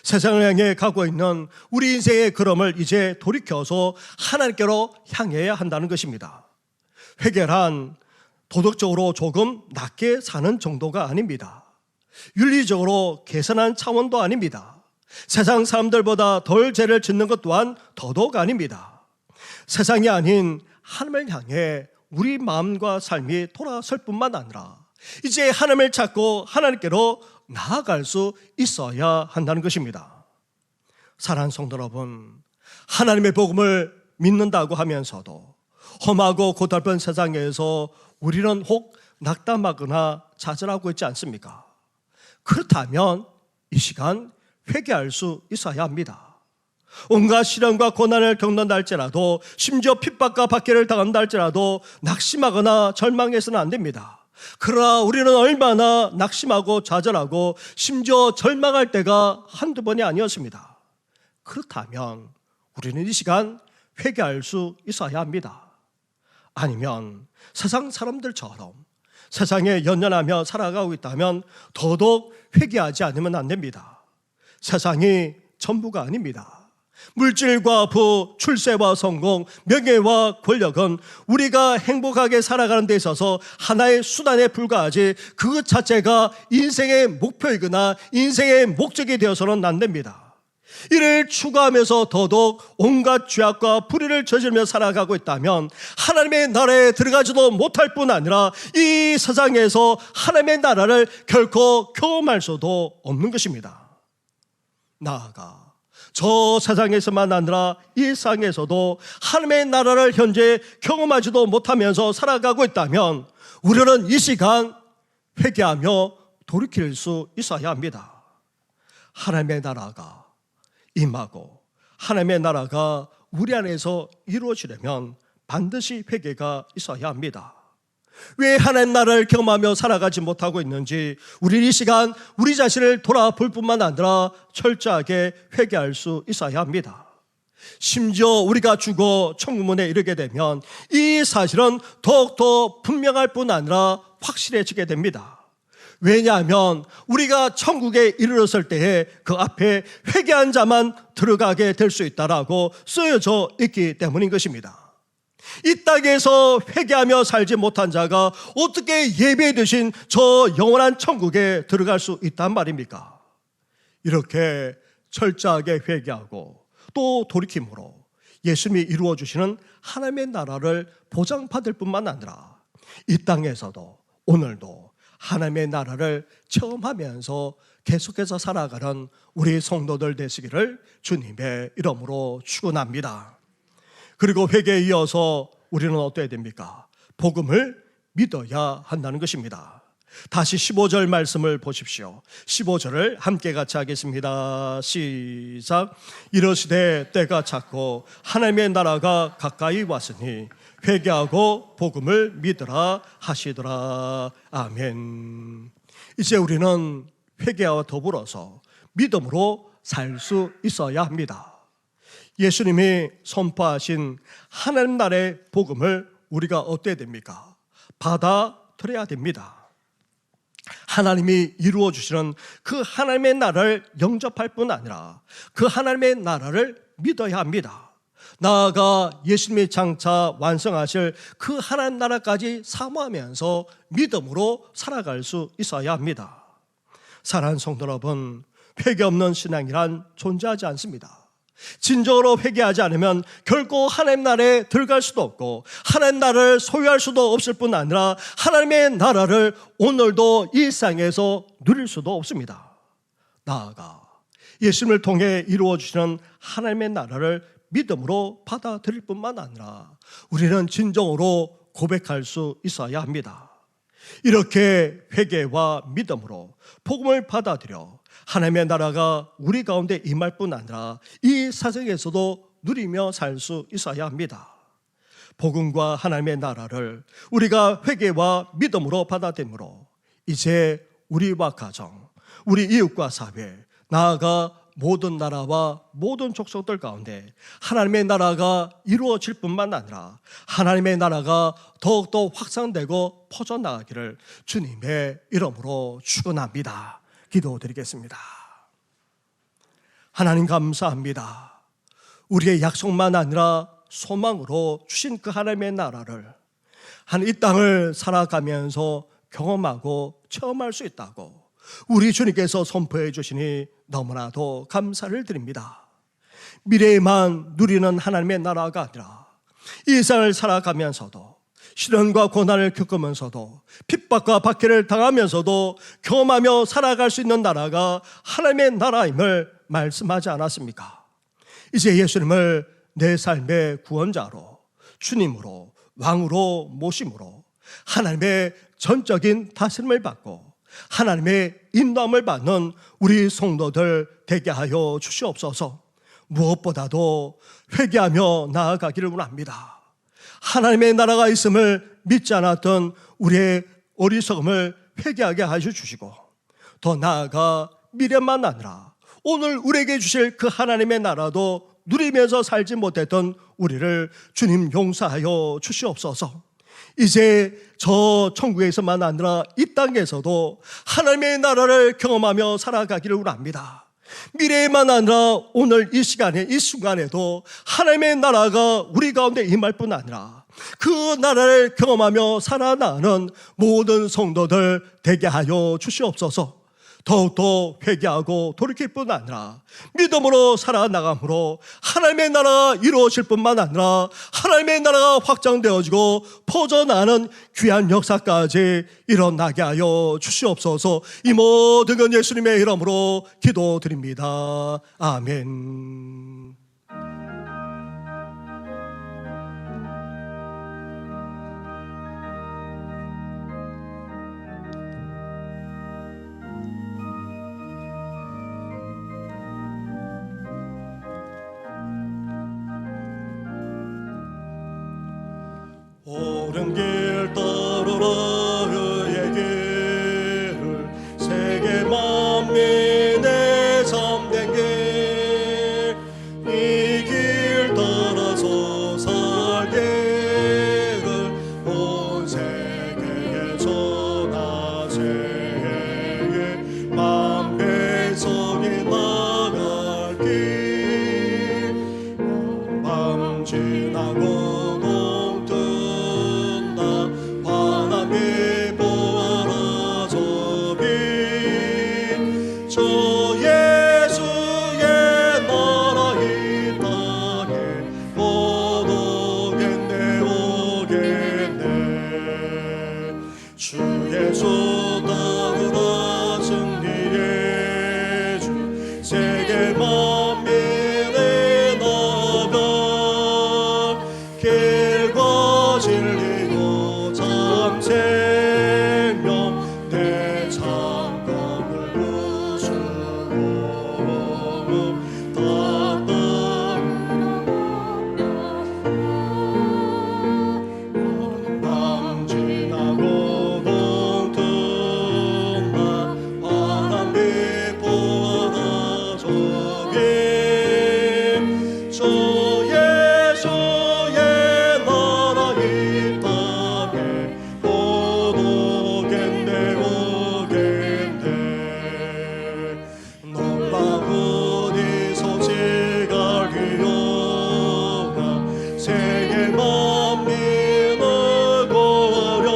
세상을 향해 가고 있는 우리 인생의 걸음을 이제 돌이켜서 하나님께로 향해야 한다는 것입니다. 회개란 도덕적으로 조금 낮게 사는 정도가 아닙니다. 윤리적으로 개선한 차원도 아닙니다. 세상 사람들보다 덜 죄를 짓는 것 또한 더더욱 아닙니다. 세상이 아닌 하나님을 향해 우리 마음과 삶이 돌아설 뿐만 아니라 이제 하나님을 찾고 하나님께로 나아갈 수 있어야 한다는 것입니다. 사랑하는 성도 여러분, 하나님의 복음을 믿는다고 하면서도 험하고 고달픈 세상에서 우리는 혹 낙담하거나 좌절하고 있지 않습니까? 그렇다면 이 시간 회개할 수 있어야 합니다. 온갖 시련과 고난을 겪는다 할지라도, 심지어 핍박과 박해를 당한다 할지라도 낙심하거나 절망해서는 안 됩니다. 그러나 우리는 얼마나 낙심하고 좌절하고 심지어 절망할 때가 한두 번이 아니었습니다. 그렇다면 우리는 이 시간 회개할 수 있어야 합니다. 아니면 세상 사람들처럼 세상에 연연하며 살아가고 있다면 더더욱 회개하지 않으면 안 됩니다. 세상이 전부가 아닙니다. 물질과 부, 출세와 성공, 명예와 권력은 우리가 행복하게 살아가는 데 있어서 하나의 수단에 불과하지 그것 자체가 인생의 목표이거나 인생의 목적이 되어서는 안 됩니다. 이를 추구하면서 더더욱 온갖 죄악과 불의를 저지르며 살아가고 있다면 하나님의 나라에 들어가지도 못할 뿐 아니라 이 세상에서 하나님의 나라를 결코 경험할 수도 없는 것입니다. 나아가 저 세상에서만 아니라 이 세상에서도 하나님의 나라를 현재 경험하지도 못하면서 살아가고 있다면 우리는 이 시간 회개하며 돌이킬 수 있어야 합니다. 하나님의 나라가 임하고 하나님의 나라가 우리 안에서 이루어지려면 반드시 회개가 있어야 합니다. 왜 하나님 나라를 경험하며 살아가지 못하고 있는지 우리 이 시간 우리 자신을 돌아볼 뿐만 아니라 철저하게 회개할 수 있어야 합니다. 심지어 우리가 죽어 천국문에 이르게 되면 이 사실은 더욱더 분명할 뿐 아니라 확실해지게 됩니다. 왜냐하면 우리가 천국에 이르렀을 때에 그 앞에 회개한 자만 들어가게 될 수 있다라고 쓰여져 있기 때문인 것입니다. 이 땅에서 회개하며 살지 못한 자가 어떻게 예배해 두신 저 영원한 천국에 들어갈 수 있단 말입니까? 이렇게 철저하게 회개하고 또 돌이킴으로 예수님이 이루어 주시는 하나님의 나라를 보장받을 뿐만 아니라 이 땅에서도 오늘도 하나님의 나라를 체험하면서 계속해서 살아가는 우리 성도들 되시기를 주님의 이름으로 축원합니다. 그리고 회개에 이어서 우리는 어떠해야 됩니까? 복음을 믿어야 한다는 것입니다. 다시 15절 말씀을 보십시오. 15절을 함께 같이 하겠습니다. 시작. 이르시되 때가 찼고 하나님의 나라가 가까이 왔으니 회개하고 복음을 믿으라 하시더라. 아멘. 이제 우리는 회개와 더불어서 믿음으로 살 수 있어야 합니다. 예수님이 선포하신 하나님 나라의 복음을 우리가 어때야 됩니까? 받아들여야 됩니다. 하나님이 이루어 주시는 그 하나님의 나라를 영접할 뿐 아니라 그 하나님의 나라를 믿어야 합니다. 나아가 예수님이 장차 완성하실 그 하나님 나라까지 사모하면서 믿음으로 살아갈 수 있어야 합니다. 사랑하는 성도 여러분, 회개 없는 신앙이란 존재하지 않습니다. 진정으로 회개하지 않으면 결코 하나님 나라에 들어갈 수도 없고 하나님 나라를 소유할 수도 없을 뿐 아니라 하나님의 나라를 오늘도 이 세상에서 누릴 수도 없습니다. 나아가 예수님을 통해 이루어지는 하나님의 나라를 믿음으로 받아들일 뿐만 아니라 우리는 진정으로 고백할 수 있어야 합니다. 이렇게 회개와 믿음으로 복음을 받아들여 하나님의 나라가 우리 가운데 임할 뿐 아니라 이 세상에서도 누리며 살 수 있어야 합니다. 복음과 하나님의 나라를 우리가 회개와 믿음으로 받아들므로 이제 우리와 가정, 우리 이웃과 사회, 나아가 모든 나라와 모든 족속들 가운데 하나님의 나라가 이루어질 뿐만 아니라 하나님의 나라가 더욱더 확산되고 퍼져나가기를 주님의 이름으로 축원합니다. 기도드리겠습니다. 하나님 감사합니다. 우리의 약속만 아니라 소망으로 주신 그 하나님의 나라를 이 땅을 살아가면서 경험하고 체험할 수 있다고 우리 주님께서 선포해 주시니 너무나도 감사를 드립니다. 미래에만 누리는 하나님의 나라가 아니라 이 세상을 살아가면서도 시련과 고난을 겪으면서도 핍박과 박해를 당하면서도 경험하며 살아갈 수 있는 나라가 하나님의 나라임을 말씀하지 않았습니까? 이제 예수님을 내 삶의 구원자로 주님으로 왕으로 모심으로 하나님의 전적인 다스림을 받고 하나님의 인도함을 받는 우리 성도들 되게 하여 주시옵소서. 무엇보다도 회개하며 나아가기를 원합니다. 하나님의 나라가 있음을 믿지 않았던 우리의 어리석음을 회개하게 하여 주시고 더 나아가 미래만 아니라 오늘 우리에게 주실 그 하나님의 나라도 누리면서 살지 못했던 우리를 주님 용서하여 주시옵소서. 이제 저 천국에서만 아니라 이 땅에서도 하나님의 나라를 경험하며 살아가기를 원합니다. 미래에만 아니라 오늘 이 시간에 이 순간에도 하나님의 나라가 우리 가운데 임할 뿐 아니라 그 나라를 경험하며 살아나가는 모든 성도들 되게 하여 주시옵소서. 더욱더 회개하고 돌이킬 뿐 아니라 믿음으로 살아나감으로 하나님의 나라가 이루어질 뿐만 아니라 하나님의 나라가 확장되어지고 퍼져나가는 귀한 역사까지 일어나게 하여 주시옵소서. 이 모든 건 예수님의 이름으로 기도드립니다. 아멘. 옳은 길 따르라 그의 길을 세계 만민의 참된 길 이 길 따라서 살기를 온 세계에 전하세에 만 백성이 나갈 길 밤 지나고 주 예수 따르라 승리의 주 세계 만민에 나가 길과 진리고 참 생명 내 창건을 부수고 밤 지나고 세계 만민을 구하려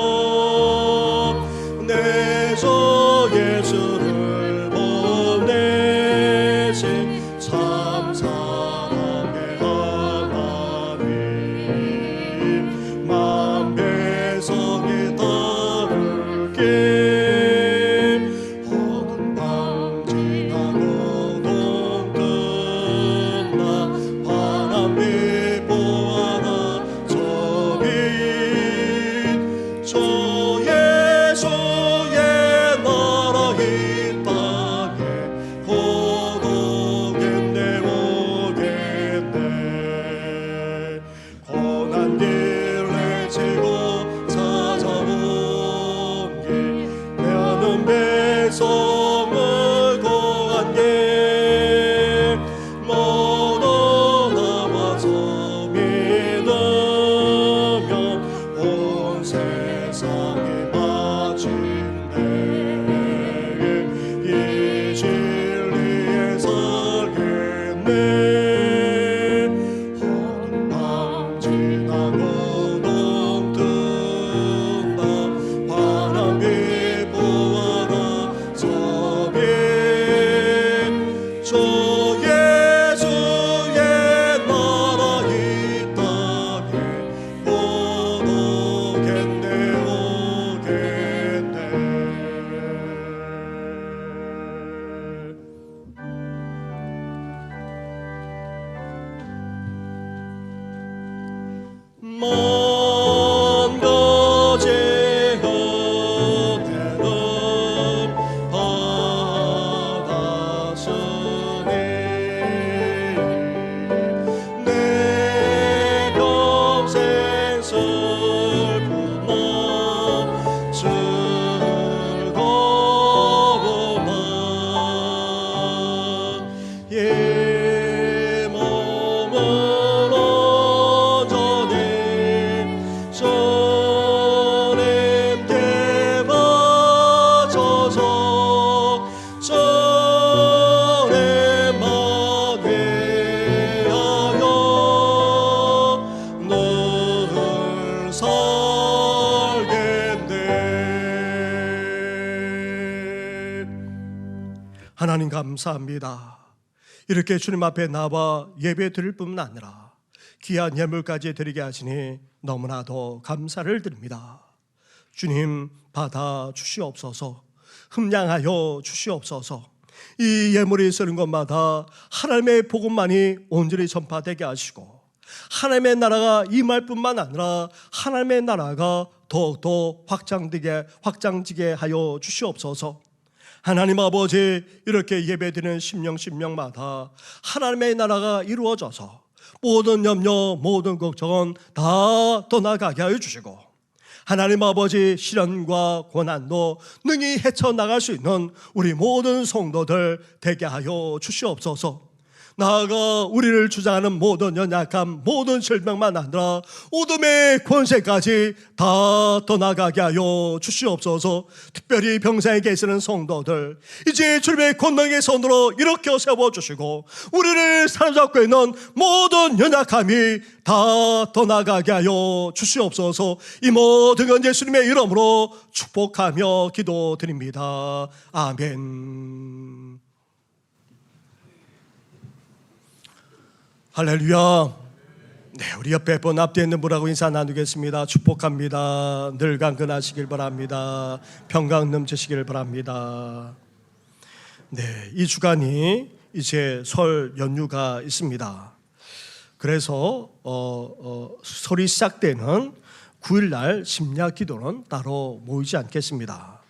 내 주 예수를 보내신 참 사랑의 하나님 만 백성이 따를 길 어두운 밤 지나고 동끝나 바람이 보아라 저 예수의 나라 이 땅에 곧 오겠네 오겠네 고난 길을 지고 찾아온 길 나는 백성을 구한 길 모두 나와서 믿으면 온 세상에 마침내 하나님 감사합니다. 이렇게 주님 앞에 나와 예배 드릴 뿐만 아니라 귀한 예물까지 드리게 하시니 너무나도 감사를 드립니다. 주님 받아 주시옵소서. 흠량하여 주시옵소서. 이 예물이 쓰는 것마다 하나님의 복음만이 온전히 전파되게 하시고 하나님의 나라가 임할 뿐만 아니라 하나님의 나라가 더욱더 확장지게 하여 주시옵소서. 하나님 아버지, 이렇게 예배드리는 심령마다 하나님의 나라가 이루어져서 모든 염려, 모든 걱정은 다 떠나가게 하여 주시고 하나님 아버지, 시련과 고난도 능히 헤쳐나갈 수 있는 우리 모든 성도들 되게 하여 주시옵소서. 나아가 우리를 주장하는 모든 연약함, 모든 질병만 아니라 어둠의 권세까지 다 떠나가게 하여 주시옵소서. 특별히 병상에 계시는 성도들, 이제 주님의 권능의 손으로 일으켜 세워주시고 우리를 사로잡고 있는 모든 연약함이 다 떠나가게 하여 주시옵소서. 이 모든 건 예수님의 이름으로 축복하며 기도드립니다. 아멘. 할렐루야. 네, 우리 옆에 번 앞뒤에 있는 분하고 인사 나누겠습니다. 축복합니다. 늘 강건하시길 바랍니다. 평강 넘치시길 바랍니다. 네, 이 주간이 이제 설 연휴가 있습니다. 그래서 설이 시작되는 9일날 심야 기도는 따로 모이지 않겠습니다.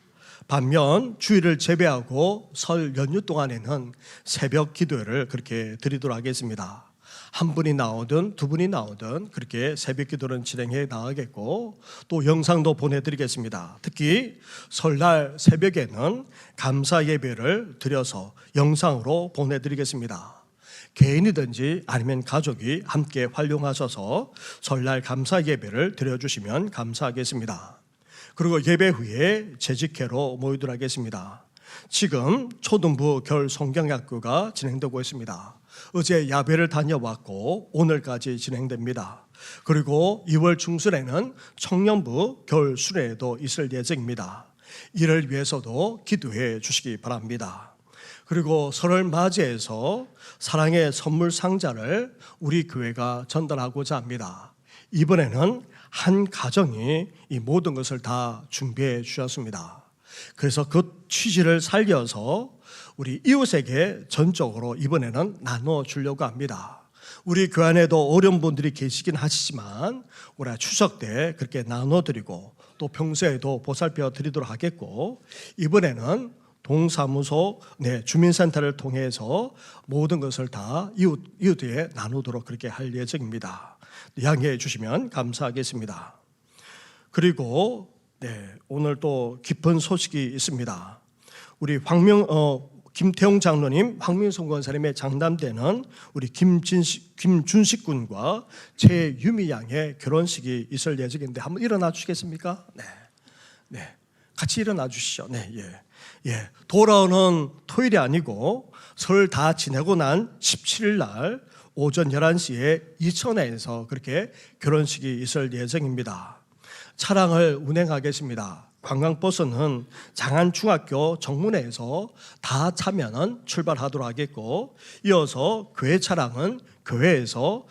반면 주일을 제외하고 설 연휴 동안에는 새벽 기도회를 그렇게 드리도록 하겠습니다. 한 분이 나오든 두 분이 나오든 그렇게 새벽 기도는 진행해 나가겠고 또 영상도 보내드리겠습니다. 특히 설날 새벽에는 감사 예배를 드려서 영상으로 보내드리겠습니다. 개인이든지 아니면 가족이 함께 활용하셔서 설날 감사 예배를 드려주시면 감사하겠습니다. 그리고 예배 후에 재직회로 모이도록 하겠습니다. 지금 초등부 겨울 성경학교가 진행되고 있습니다. 어제 야배를 다녀왔고 오늘까지 진행됩니다. 그리고 2월 중순에는 청년부 겨울 수련회도 있을 예정입니다. 이를 위해서도 기도해 주시기 바랍니다. 그리고 설을 맞이해서 사랑의 선물 상자를 우리 교회가 전달하고자 합니다. 이번에는 한 가정이 이 모든 것을 다 준비해 주셨습니다. 그래서 그 취지를 살려서 우리 이웃에게 전적으로 이번에는 나눠주려고 합니다. 우리 교회 안에도 어려운 분들이 계시긴 하시지만 올해 추석 때 그렇게 나눠드리고 또 평소에도 보살펴 드리도록 하겠고 이번에는 동사무소 주민센터를 통해서 모든 것을 다 이웃에 나누도록 그렇게 할 예정입니다. 양해해 주시면 감사하겠습니다. 그리고 오늘 또 기쁜 소식이 있습니다. 우리 김태용 장로님, 황민성 권사님의 장남되는 우리 김준식 군과 최유미 양의 결혼식이 있을 예정인데 한번 일어나 주시겠습니까? 네, 같이 일어나 주시죠. 예. 돌아오는 토요일이 아니고 설 다 지내고 난 17일 날 오전 11시에 이천에서 그렇게 결혼식이 있을 예정입니다. 차량을 운행하겠습니다. 관광버스는 장안중학교 정문에서 다 차면은 출발하도록 하겠고 이어서 교회 차량은 교회에서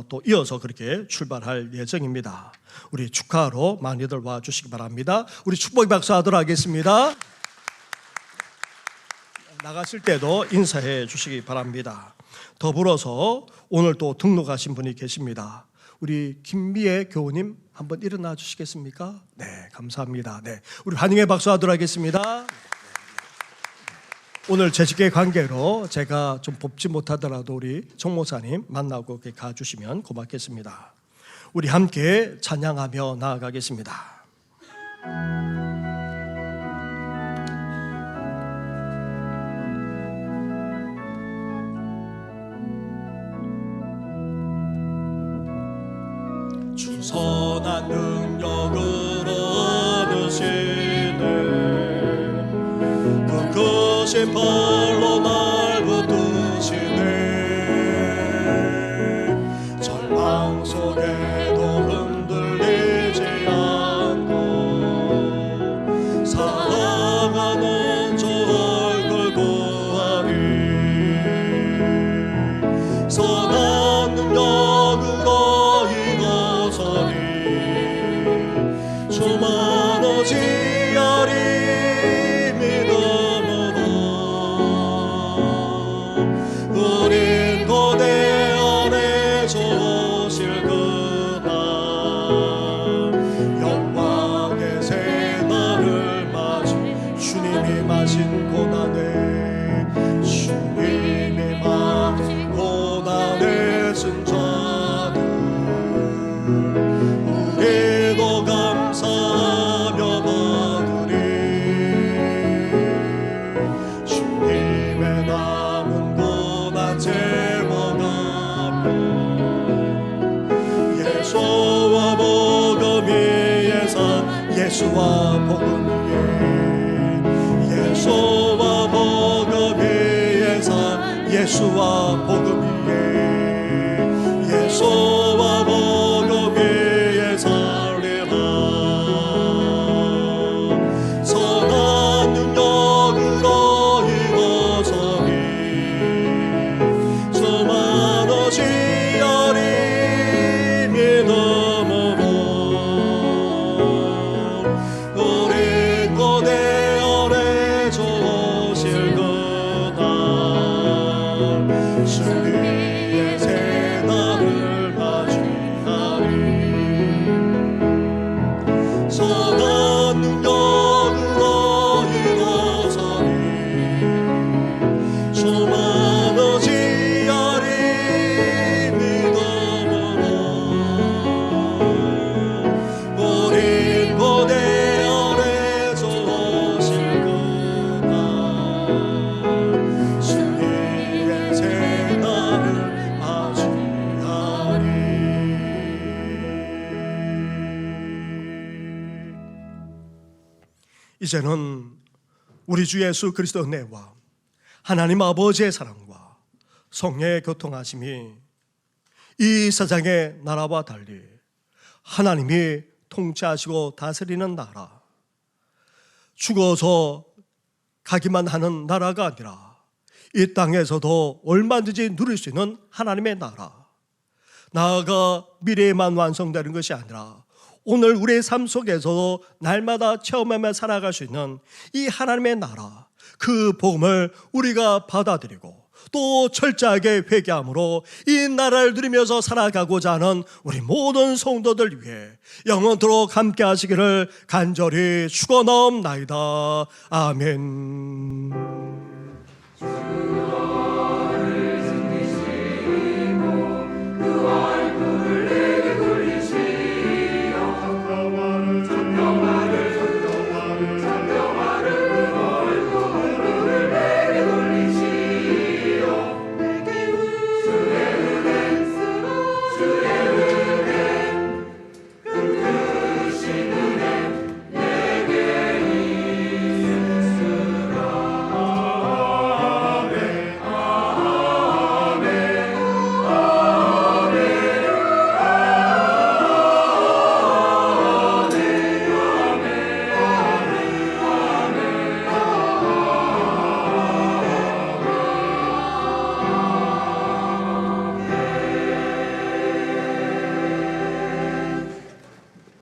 또 이어서 그렇게 출발할 예정입니다. 우리 축하로 많이들 와주시기 바랍니다. 우리 축복의 박수 하도록 하겠습니다. 나가실 때도 인사해 주시기 바랍니다. 더불어서 오늘 또 등록하신 분이 계십니다. 우리 김미애 교우님 한번 일어나 주시겠습니까? 네, 감사합니다. 네, 우리 환영의 박수 하도록 하겠습니다. 오늘 재직의 관계로 제가 좀 뽑지 못하더라도 우리 정 목사님 만나고 가주시면 고맙겠습니다. 우리 함께 찬양하며 나아가겠습니다. 선한 능력을 얻으시네 그 크신 발로 날 붙드시네 절망 속에도 흔들리지 않고 살아가는 저 얼굴 구하시네 예수와 복음 위에 예수와 복음 위에 예수와 복음 위에 예수와 복음 위에 살리라 선한 능력으로 일어서니 수많은 지열이 믿음으로 우리 고대 오래 좋으실 그날 승리의 새날을 맞이하리 선한 능력으로 일어서니 수많은 지열이 믿음으로 우리 고대 오래 좋으실 그날 승리의 새날을 맞이하리. 이제는 우리 주 예수 그리스도의 은혜와 하나님 아버지의 사랑과 성령의 교통하심이 이 세상의 나라와 달리 하나님이 통치하시고 다스리는 나라, 죽어서 가기만 하는 나라가 아니라 이 땅에서도 얼마든지 누릴 수 있는 하나님의 나라, 나아가 미래에만 완성되는 것이 아니라 오늘 우리의 삶 속에서도 날마다 체험하며 살아갈 수 있는 이 하나님의 나라, 그 복음을 우리가 받아들이고 또 철저하게 회개함으로 이 나라를 누리면서 살아가고자 하는 우리 모든 성도들 위해 영원토록 함께 하시기를 간절히 축원하옵나이다. 아멘.